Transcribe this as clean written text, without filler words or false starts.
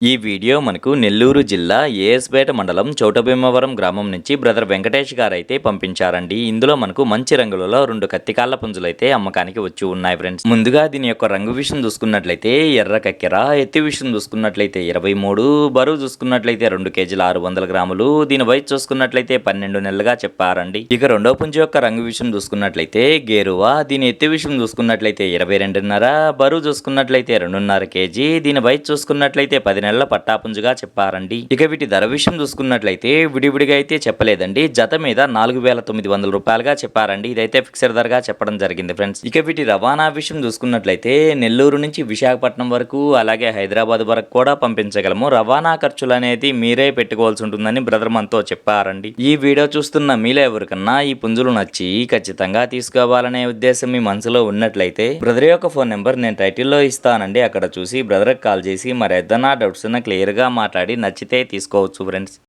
ఈ వీడియో మనకు నెల్లూరు జిల్లా ఏఎస్పేట మండలం చౌటభీమవరం గ్రామం నుంచి బ్రదర్ వెంకటేష్ గారు అయితే పంపించారండి. ఇందులో మనకు మంచి రంగులలో 2 కత్తికాళ్ళ పుంజులు అయితే అమ్మకానికి వచ్చి ఉన్నాయి ఫ్రెండ్స్. ముందుగా దీని యొక్క రంగు విషయం చూసుకున్నట్లయితే ఎర్ర కక్కెర, ఎత్తి విషయం చూసుకున్నట్లయితే 23, బరువు చూసుకున్నట్లయితే 2 కేజీల 600 గ్రాములు, దీని వయసు చూసుకున్నట్లయితే 12 నెలలుగా చెప్పారండి. ఇక రెండో పుంజు యొక్క రంగు విషయం చూసుకున్నట్లయితే గేరువా, దీని ఎత్తి విషయం చూసుకున్నట్లయితే 22.5, బరువు చూసుకున్నట్లయితే 2.5 కేజీ, దీని వయసు చూసుకున్నట్లయితే 10 నెలల పట్టాపుంజుగా చెప్పారండి. ఇక వీటి ధర విషయం చూసుకున్నట్లయితే విడివిడిగా అయితే చెప్పలేదండి. జత మీద 4,900 రూపాయలుగా చెప్పారండి. ఇదైతే ఫిక్సర్ ధరగా చెప్పడం జరిగింది ఫ్రెండ్స్. ఇక వీటి రవాణా విషయం చూసుకున్నట్లయితే నెల్లూరు నుంచి విశాఖపట్నం వరకు అలాగే హైదరాబాద్ వరకు కూడా పంపించగలము. రవాణా ఖర్చులు అనేది మీరే పెట్టుకోవాల్సి ఉంటుందని బ్రదర్ మనతో చెప్పారండి. ఈ వీడియో చూస్తున్న మీలో ఎవరికన్నా ఈ పుంజులు నచ్చి ఖచ్చితంగా తీసుకోవాలనే ఉద్దేశం మీ మనసులో ఉన్నట్లయితే బ్రదర్ యొక్క ఫోన్ నెంబర్ నేను టైటిల్లో ఇస్తానండి. అక్కడ చూసి బ్రదర్కి కాల్ చేసి మరి ఏదైనా డౌట్స్ క్లియర్గా మాట్లాడి నచ్చితే తీసుకోవచ్చు ఫ్రెండ్స్.